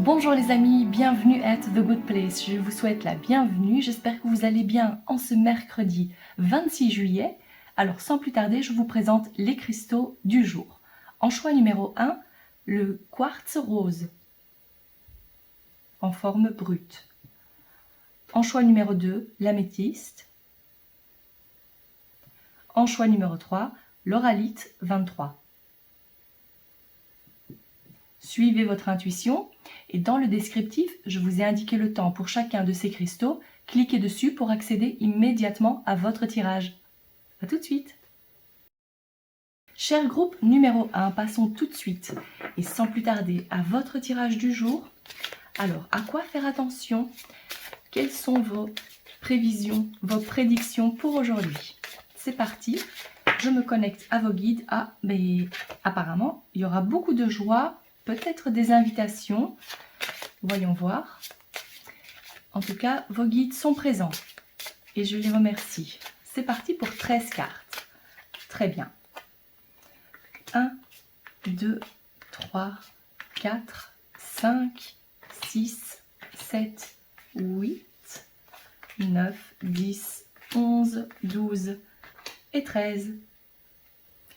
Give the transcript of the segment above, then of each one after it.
Bonjour les amis, bienvenue at The Good Place. Je vous souhaite la bienvenue. J'espère que vous allez bien en ce mercredi 26 juillet. Alors sans plus tarder, je vous présente les cristaux du jour. En choix numéro 1, le quartz rose en forme brute. En choix numéro 2, l'améthyste. En choix numéro 3, l'oralite 23. Suivez votre intuition et dans le descriptif, je vous ai indiqué le temps pour chacun de ces cristaux. Cliquez dessus pour accéder immédiatement à votre tirage. A tout de suite. Cher groupe numéro 1, passons tout de suite et sans plus tarder à votre tirage du jour. Alors, à quoi faire attention? Quelles sont vos prévisions, vos prédictions pour aujourd'hui? C'est parti, je me connecte à vos guides. Ah, mais apparemment, il y aura beaucoup de joie. Peut-être des invitations, voyons voir. En tout cas, vos guides sont présents et je les remercie. C'est parti pour 13 cartes. Très bien. 1, 2, 3, 4, 5, 6, 7, 8, 9, 10, 11, 12 et 13.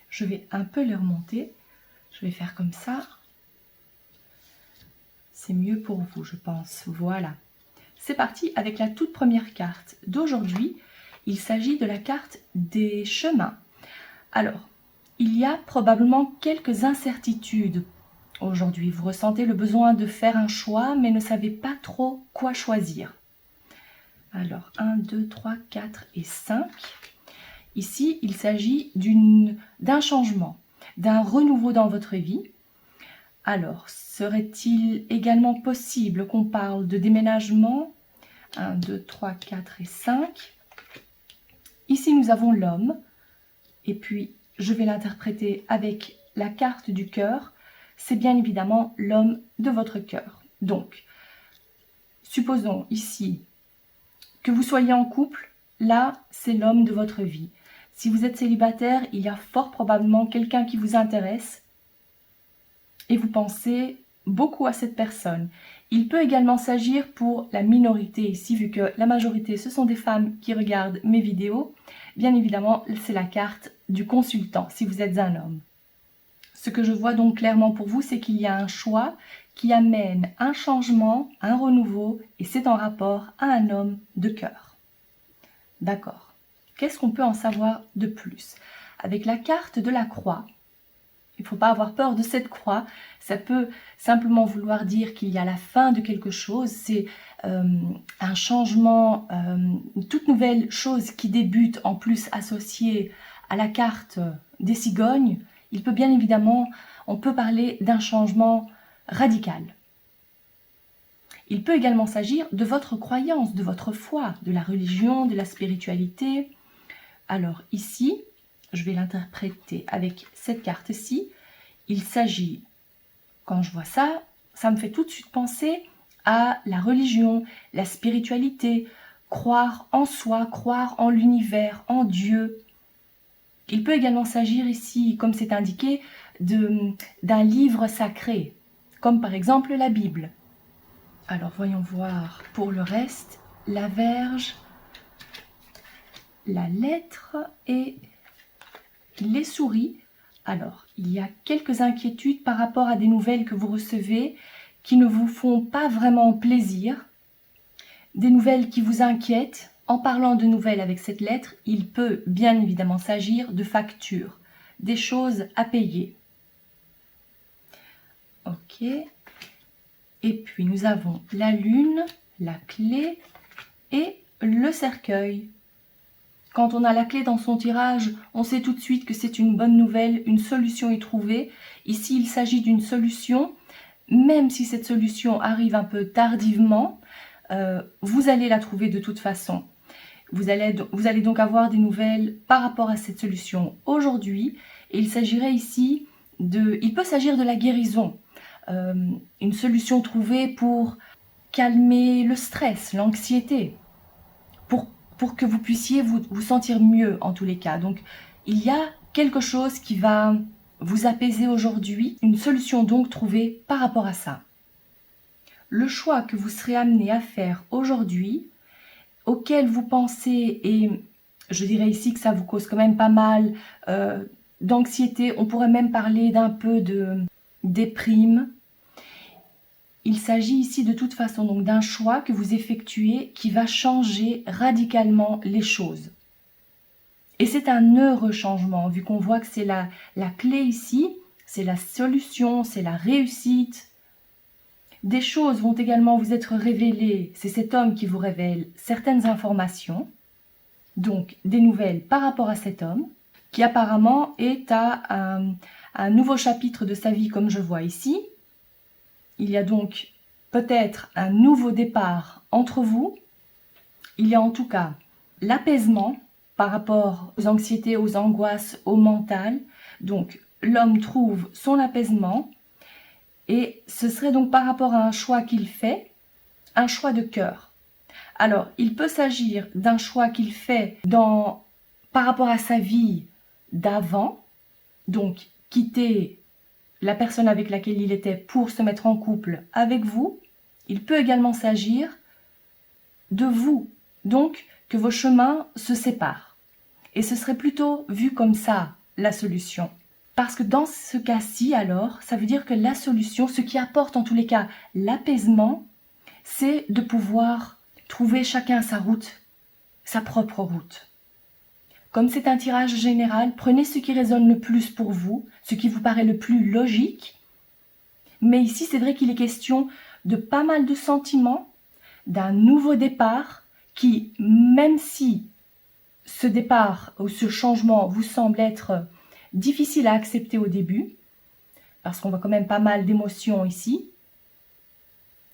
Je vais un peu les remonter. Je vais faire comme ça. C'est mieux pour vous, je pense. Voilà. C'est parti avec la toute première carte d'aujourd'hui. Il s'agit de la carte des chemins. Alors, il y a probablement quelques incertitudes aujourd'hui. Vous ressentez le besoin de faire un choix, mais ne savez pas trop quoi choisir. Alors, 1, 2, 3, 4 et 5. Ici, il s'agit d'un changement, d'un renouveau dans votre vie. Alors, serait-il également possible qu'on parle de déménagement? 1, 2, 3, 4 et 5. Ici, nous avons l'homme. Et puis, je vais l'interpréter avec la carte du cœur. C'est bien évidemment l'homme de votre cœur. Donc, supposons ici que vous soyez en couple. Là, c'est l'homme de votre vie. Si vous êtes célibataire, il y a fort probablement quelqu'un qui vous intéresse. Et vous pensez beaucoup à cette personne. Il peut également s'agir pour la minorité ici, vu que la majorité ce sont des femmes qui regardent mes vidéos. Bien évidemment, c'est la carte du consultant, si vous êtes un homme. Ce que je vois donc clairement pour vous, c'est qu'il y a un choix qui amène un changement, un renouveau, et c'est en rapport à un homme de cœur. D'accord. Qu'est-ce qu'on peut en savoir de plus? Avec la carte de la croix, il ne faut pas avoir peur de cette croix. Ça peut simplement vouloir dire qu'il y a la fin de quelque chose. C'est un changement, une toute nouvelle chose qui débute, en plus associée à la carte des cigognes. Il peut bien évidemment, on peut parler d'un changement radical. Il peut également s'agir de votre croyance, de votre foi, de la religion, de la spiritualité. Alors ici, je vais l'interpréter avec cette carte-ci. Il s'agit, quand je vois ça, ça me fait tout de suite penser à la religion, la spiritualité, croire en soi, croire en l'univers, en Dieu. Il peut également s'agir ici, comme c'est indiqué, d'un livre sacré, comme par exemple la Bible. Alors voyons voir pour le reste, la Vierge, la lettre et les souris. Alors, il y a quelques inquiétudes par rapport à des nouvelles que vous recevez qui ne vous font pas vraiment plaisir, des nouvelles qui vous inquiètent. En parlant de nouvelles avec cette lettre, il peut bien évidemment s'agir de factures, des choses à payer. Ok. Et puis nous avons la lune, la clé et le cercueil. Quand on a la clé dans son tirage, on sait tout de suite que c'est une bonne nouvelle, une solution est trouvée. Ici, il s'agit d'une solution, même si cette solution arrive un peu tardivement, vous allez la trouver de toute façon. Vous allez donc avoir des nouvelles par rapport à cette solution aujourd'hui. Et il s'agirait ici il peut s'agir de la guérison, une solution trouvée pour calmer le stress, l'anxiété, pour que vous puissiez vous sentir mieux en tous les cas. Donc, il y a quelque chose qui va vous apaiser aujourd'hui, une solution donc trouvée par rapport à ça. le choix que vous serez amené à faire aujourd'hui, auquel vous pensez, et je dirais ici que ça vous cause quand même pas mal d'anxiété, on pourrait même parler d'un peu de déprime. Il s'agit ici de toute façon donc d'un choix que vous effectuez qui va changer radicalement les choses. Et c'est un heureux changement, vu qu'on voit que c'est la clé ici, c'est la solution, c'est la réussite. Des choses vont également vous être révélées, c'est cet homme qui vous révèle certaines informations, donc des nouvelles par rapport à cet homme, qui apparemment est à un nouveau chapitre de sa vie comme je vois ici. Il y a donc peut-être un nouveau départ entre vous. Il y a en tout cas l'apaisement par rapport aux anxiétés, aux angoisses, au mental. Donc l'homme trouve son apaisement et ce serait donc par rapport à un choix qu'il fait, un choix de cœur. Alors il peut s'agir d'un choix qu'il fait par rapport à sa vie d'avant, donc quitter la personne avec laquelle il était pour se mettre en couple avec vous. Il peut également s'agir de vous, donc que vos chemins se séparent. Et ce serait plutôt vu comme ça, la solution. Parce que dans ce cas-ci, alors, ça veut dire que la solution, ce qui apporte en tous les cas l'apaisement, c'est de pouvoir trouver chacun sa route, sa propre route. Comme c'est un tirage général, prenez ce qui résonne le plus pour vous, ce qui vous paraît le plus logique. Mais ici, c'est vrai qu'il est question de pas mal de sentiments, d'un nouveau départ qui, même si ce départ ou ce changement vous semble être difficile à accepter au début, parce qu'on voit quand même pas mal d'émotions ici,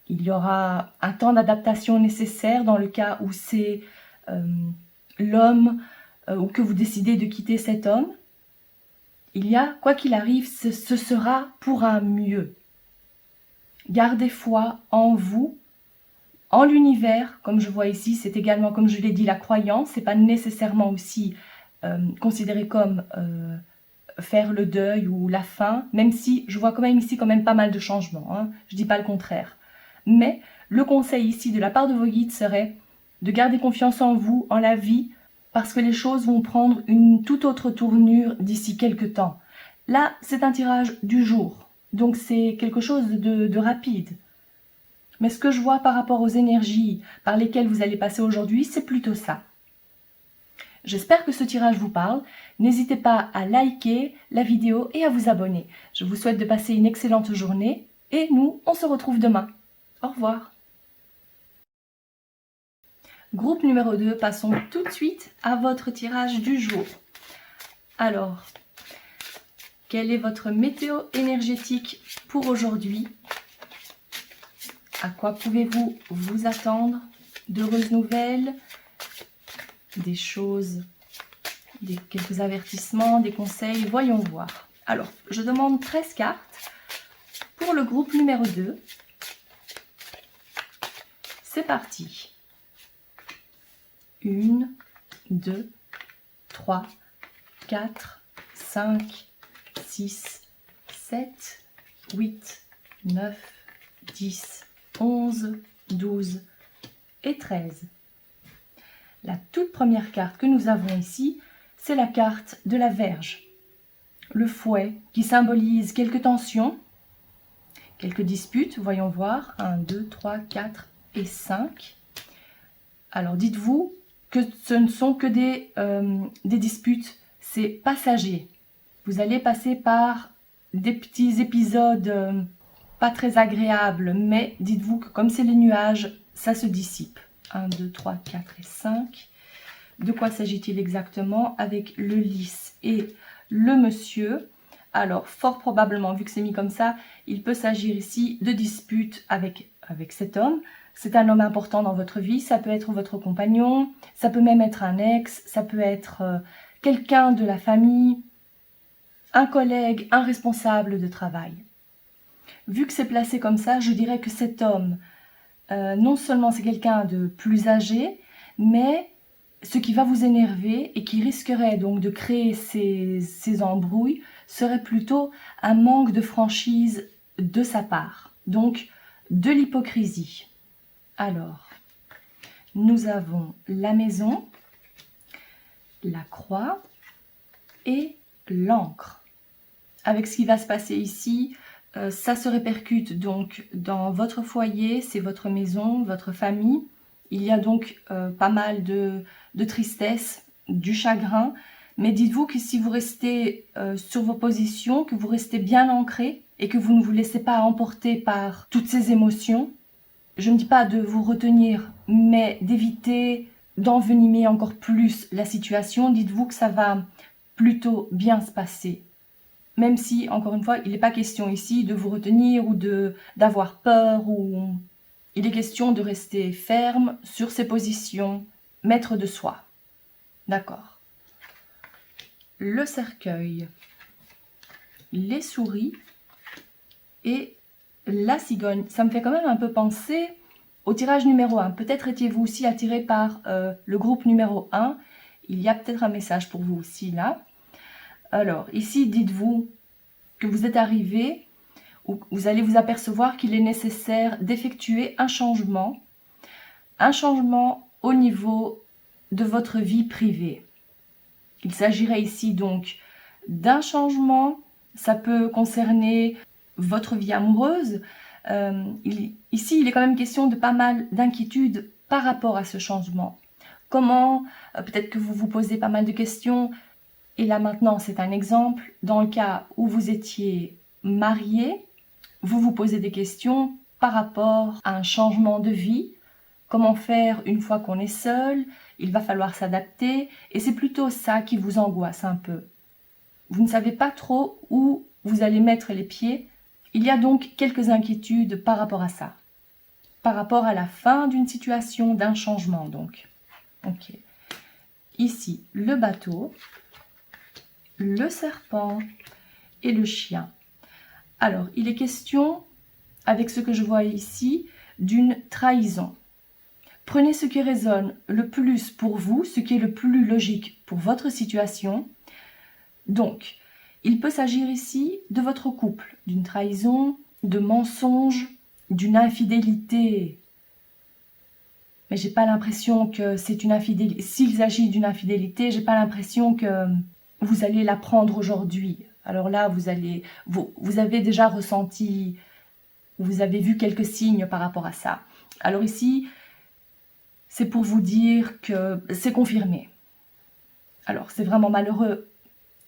il y aura un temps d'adaptation nécessaire dans le cas où c'est l'homme ou que vous décidez de quitter cet homme. Il y a, quoi qu'il arrive, ce sera pour un mieux. Gardez foi en vous, en l'univers, comme je vois ici, c'est également, comme je l'ai dit, la croyance. C'est pas nécessairement aussi considéré comme faire le deuil ou la fin, même si je vois quand même ici pas mal de changements, hein. Je dis pas le contraire. Mais le conseil ici de la part de vos guides serait de garder confiance en vous, en la vie, parce que les choses vont prendre une toute autre tournure d'ici quelques temps. Là, c'est un tirage du jour, donc c'est quelque chose de rapide. Mais ce que je vois par rapport aux énergies par lesquelles vous allez passer aujourd'hui, c'est plutôt ça. J'espère que ce tirage vous parle. N'hésitez pas à liker la vidéo et à vous abonner. Je vous souhaite de passer une excellente journée et nous, on se retrouve demain. Au revoir. Groupe numéro 2, passons tout de suite à votre tirage du jour. Alors, quelle est votre météo énergétique pour aujourd'hui? À quoi pouvez-vous vous attendre? D'heureuses nouvelles, des choses, quelques avertissements, des conseils? Voyons voir. Alors, je demande 13 cartes pour le groupe numéro 2. C'est parti. 1, 2, 3, 4, 5, 6, 7, 8, 9, 10, 11, 12 et 13. La toute première carte que nous avons ici, c'est la carte de la Vierge. Le fouet qui symbolise quelques tensions, quelques disputes, voyons voir. 1, 2, 3, 4 et 5. Alors dites-vous que ce ne sont que des disputes, c'est passager. Vous allez passer par des petits épisodes pas très agréables, mais dites-vous que comme c'est les nuages, ça se dissipe. 1, 2, 3, 4 et 5. De quoi s'agit-il exactement avec le lys et le monsieur? Alors, fort probablement, vu que c'est mis comme ça, il peut s'agir ici de disputes avec cet homme. C'est un homme important dans votre vie, ça peut être votre compagnon, ça peut même être un ex, ça peut être quelqu'un de la famille, un collègue, un responsable de travail. Vu que c'est placé comme ça, je dirais que cet homme, non seulement c'est quelqu'un de plus âgé, mais ce qui va vous énerver et qui risquerait donc de créer ces embrouilles serait plutôt un manque de franchise de sa part. Donc, de l'hypocrisie. Alors, nous avons la maison, la croix et l'encre. Avec ce qui va se passer ici, ça se répercute donc dans votre foyer, c'est votre maison, votre famille. Il y a donc pas mal de tristesse, du chagrin, mais dites-vous que si vous restez sur vos positions, que vous restez bien ancré et que vous ne vous laissez pas emporter par toutes ces émotions, je ne dis pas de vous retenir, mais d'éviter d'envenimer encore plus la situation, dites-vous que ça va plutôt bien se passer. Même si, encore une fois, il n'est pas question ici de vous retenir ou d'avoir peur, ou il est question de rester ferme sur ses positions, maître de soi. D'accord. Le cercueil, les souris et la cigogne. Ça me fait quand même un peu penser au tirage numéro 1. Peut-être étiez-vous aussi attiré par le groupe numéro 1. Il y a peut-être un message pour vous aussi là. Alors, ici, dites-vous que vous êtes arrivé, ou vous allez vous apercevoir qu'il est nécessaire d'effectuer un changement au niveau de votre vie privée. Il s'agirait ici donc d'un changement, ça peut concerner votre vie amoureuse. Ici, il est quand même question de pas mal d'inquiétudes par rapport à ce changement. Comment, peut-être que vous vous posez pas mal de questions. Et là maintenant, c'est un exemple. Dans le cas où vous étiez marié, vous vous posez des questions par rapport à un changement de vie. Comment faire une fois qu'on est seul? Il va falloir s'adapter. Et c'est plutôt ça qui vous angoisse un peu. Vous ne savez pas trop où vous allez mettre les pieds. Il y a donc quelques inquiétudes par rapport à ça. Par rapport à la fin d'une situation, d'un changement donc. Ok. Ici, le bateau, le serpent et le chien. Alors, il est question, avec ce que je vois ici, d'une trahison. Prenez ce qui résonne le plus pour vous, ce qui est le plus logique pour votre situation. Donc, il peut s'agir ici de votre couple, d'une trahison, de mensonge, d'une infidélité. Mais j'ai pas l'impression que c'est une infidélité. S'il s'agit d'une infidélité, j'ai pas l'impression que vous allez la prendre aujourd'hui. Alors là, vous avez déjà ressenti, vous avez vu quelques signes par rapport à ça. Alors ici, c'est pour vous dire que c'est confirmé. Alors, c'est vraiment malheureux.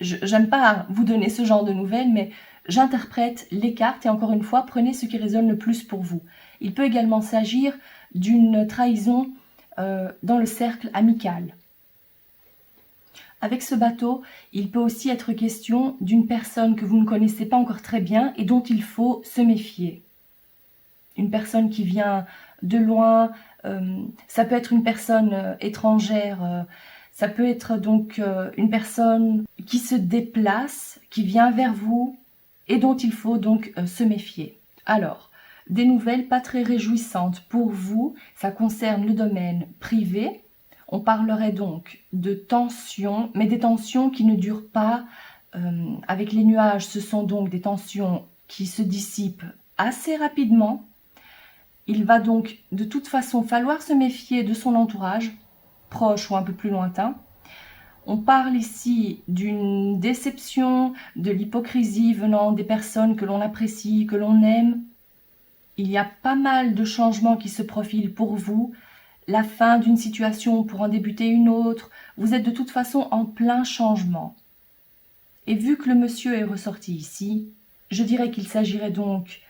J'aime pas vous donner ce genre de nouvelles, mais j'interprète les cartes et encore une fois, prenez ce qui résonne le plus pour vous. Il peut également s'agir d'une trahison dans le cercle amical. Avec ce bateau, il peut aussi être question d'une personne que vous ne connaissez pas encore très bien et dont il faut se méfier. Une personne qui vient de loin, ça peut être une personne étrangère, ça peut être donc une personne qui se déplace, qui vient vers vous et dont il faut donc se méfier. Alors, des nouvelles pas très réjouissantes pour vous, ça concerne le domaine privé. On parlerait donc de tensions, mais des tensions qui ne durent pas. Avec les nuages, ce sont donc des tensions qui se dissipent assez rapidement. Il va donc de toute façon falloir se méfier de son entourage, proche ou un peu plus lointain. On parle ici d'une déception, de l'hypocrisie venant des personnes que l'on apprécie, que l'on aime. Il y a pas mal de changements qui se profilent pour vous. La fin d'une situation pour en débuter une autre. Vous êtes de toute façon en plein changement. Et vu que le monsieur est ressorti ici, je dirais qu'il s'agirait donc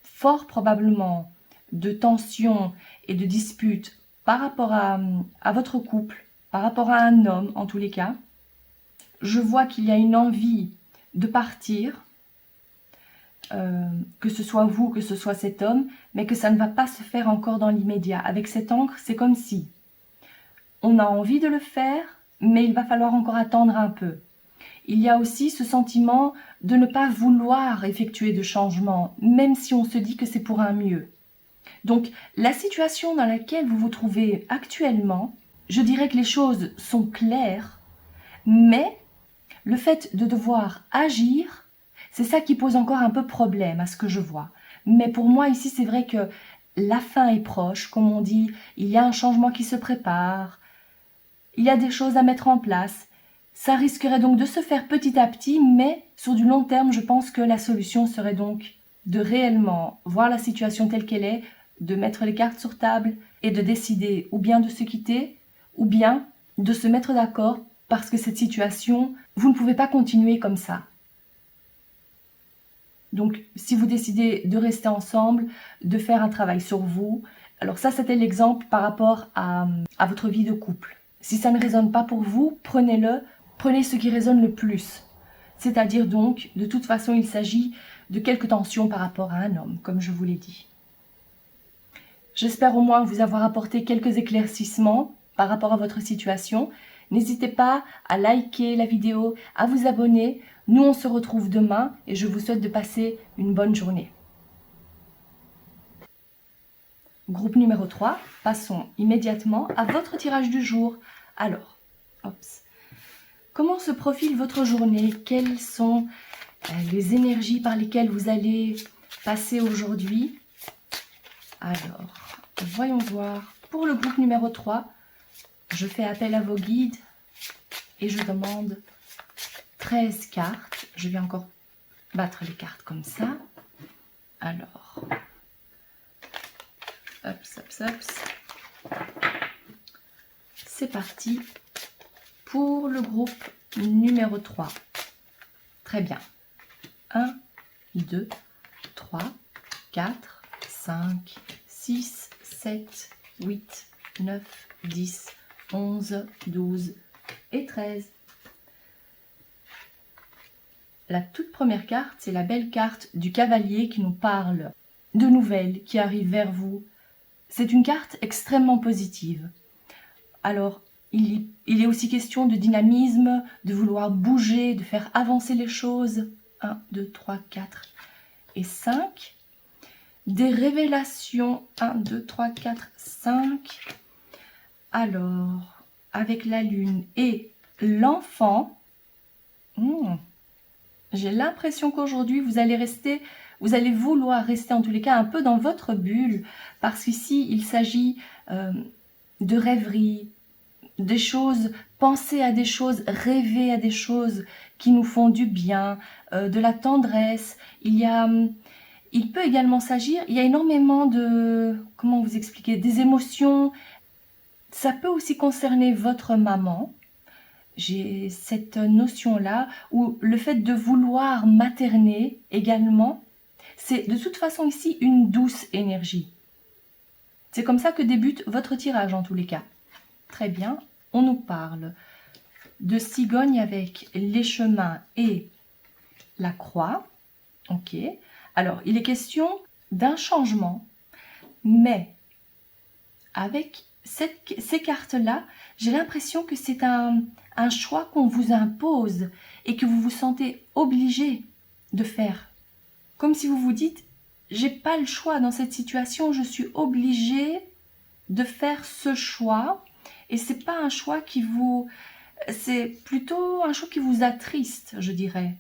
fort probablement de tensions et de disputes par rapport à votre couple, par rapport à un homme en tous les cas. Je vois qu'il y a une envie de partir, que ce soit vous, que ce soit cet homme, mais que ça ne va pas se faire encore dans l'immédiat. Avec cette encre, c'est comme si on a envie de le faire, mais il va falloir encore attendre un peu. Il y a aussi ce sentiment de ne pas vouloir effectuer de changement, même si on se dit que c'est pour un mieux. Donc, la situation dans laquelle vous vous trouvez actuellement, je dirais que les choses sont claires, mais le fait de devoir agir, c'est ça qui pose encore un peu problème à ce que je vois. Mais pour moi, ici, c'est vrai que la fin est proche, comme on dit, il y a un changement qui se prépare, il y a des choses à mettre en place. Ça risquerait donc de se faire petit à petit, mais sur du long terme, je pense que la solution serait donc de réellement voir la situation telle qu'elle est, de mettre les cartes sur table et de décider ou bien de se quitter, ou bien de se mettre d'accord parce que cette situation, vous ne pouvez pas continuer comme ça. Donc, si vous décidez de rester ensemble, de faire un travail sur vous, alors ça, c'était l'exemple par rapport à votre vie de couple. Si ça ne résonne pas pour vous, prenez-le, prenez ce qui résonne le plus. C'est-à-dire donc, de toute façon, il s'agit de quelques tensions par rapport à un homme, comme je vous l'ai dit. J'espère au moins vous avoir apporté quelques éclaircissements par rapport à votre situation. N'hésitez pas à liker la vidéo, à vous abonner. Nous, on se retrouve demain et je vous souhaite de passer une bonne journée. Groupe numéro 3, passons immédiatement à votre tirage du jour. Alors, comment se profile votre journée? Quelles sont les énergies par lesquelles vous allez passer aujourd'hui? Alors, voyons voir. Pour le groupe numéro 3, je fais appel à vos guides et je demande 13 cartes. Je vais encore battre les cartes comme ça. Alors, c'est parti pour le groupe numéro 3. Très bien. 1, 2, 3, 4, 5, 6, 7, 8, 9, 10, 11, 12 et 13. La toute première carte, c'est la belle carte du cavalier qui nous parle de nouvelles qui arrivent vers vous. C'est une carte extrêmement positive. Alors, il est aussi question de dynamisme, de vouloir bouger, de faire avancer les choses. 1, 2, 3, 4 et 5. Des révélations. 1, 2, 3, 4, 5. Alors, avec la lune et l'enfant, j'ai l'impression qu'aujourd'hui, vous allez vouloir rester en tous les cas un peu dans votre bulle, parce qu'ici, il s'agit de rêverie, des choses, penser à des choses, rêver à des choses qui nous font du bien, de la tendresse. Il peut également s'agir, il y a énormément de, comment vous expliquer, des émotions. Ça peut aussi concerner votre maman. J'ai cette notion-là, où le fait de vouloir materner également, c'est de toute façon ici une douce énergie. C'est comme ça que débute votre tirage en tous les cas. Très bien, on nous parle de cigogne avec les chemins et la croix. Ok, alors il est question d'un changement, mais avec ces cartes-là, j'ai l'impression que c'est un choix qu'on vous impose et que vous vous sentez obligé de faire. Comme si vous vous dites, j'ai pas le choix dans cette situation, je suis obligé de faire ce choix. Et c'est pas un choix qui vous... C'est plutôt un choix qui vous attriste, je dirais.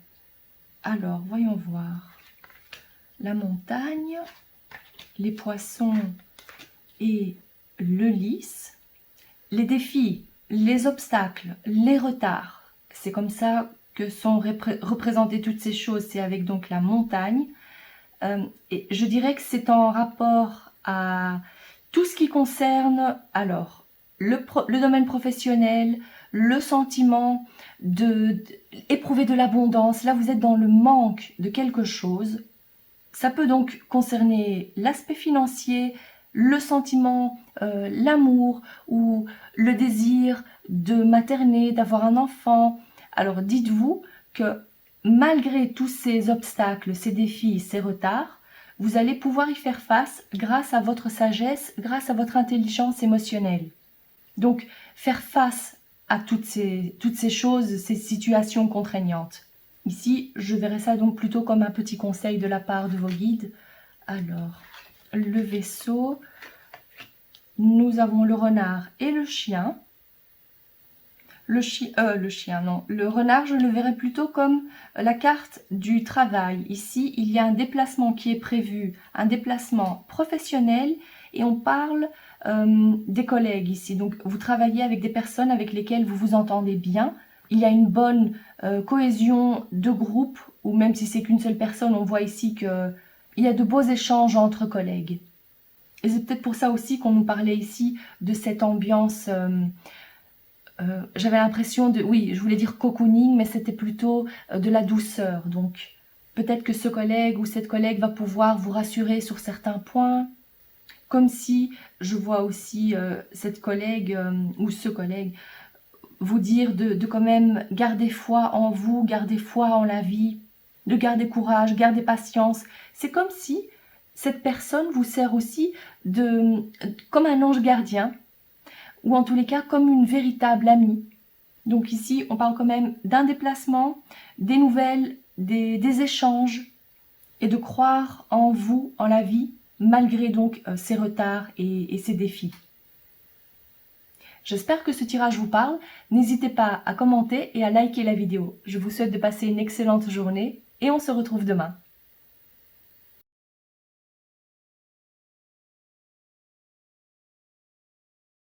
Alors, voyons voir. La montagne, les poissons et le lys. Les défis, les obstacles, les retards. C'est comme ça que sont représentées toutes ces choses. C'est avec donc la montagne. Et je dirais que c'est en rapport à tout ce qui concerne alors le domaine professionnel, le sentiment d'éprouver de l'abondance. Là, vous êtes dans le manque de quelque chose. Ça peut donc concerner l'aspect financier, le sentiment, l'amour ou le désir de materner, d'avoir un enfant. Alors dites-vous que malgré tous ces obstacles, ces défis, ces retards, vous allez pouvoir y faire face grâce à votre sagesse, grâce à votre intelligence émotionnelle. Donc, faire face à toutes ces choses, ces situations contraignantes. Ici, je verrais ça donc plutôt comme un petit conseil de la part de vos guides. Alors, le vaisseau, nous avons le renard et le chien. le renard, je le verrais plutôt comme la carte du travail. Ici, il y a un déplacement qui est prévu, un déplacement professionnel, et on parle des collègues ici. Donc, vous travaillez avec des personnes avec lesquelles vous vous entendez bien. Il y a une bonne cohésion de groupe, ou même si c'est qu'une seule personne, on voit ici qu'il y a de beaux échanges entre collègues. Et c'est peut-être pour ça aussi qu'on nous parlait ici de cette ambiance... j'avais l'impression de... Oui, je voulais dire cocooning, mais c'était plutôt de la douceur. Donc, peut-être que ce collègue ou cette collègue va pouvoir vous rassurer sur certains points. Comme si, je vois aussi cette collègue ou ce collègue vous dire de quand même garder foi en vous, garder foi en la vie, de garder courage, garder patience. C'est comme si cette personne vous sert aussi comme un ange gardien, ou en tous les cas comme une véritable amie. Donc ici, on parle quand même d'un déplacement, des nouvelles, des échanges, et de croire en vous, en la vie, malgré donc ces retards et ces défis. J'espère que ce tirage vous parle. N'hésitez pas à commenter et à liker la vidéo. Je vous souhaite de passer une excellente journée et on se retrouve demain.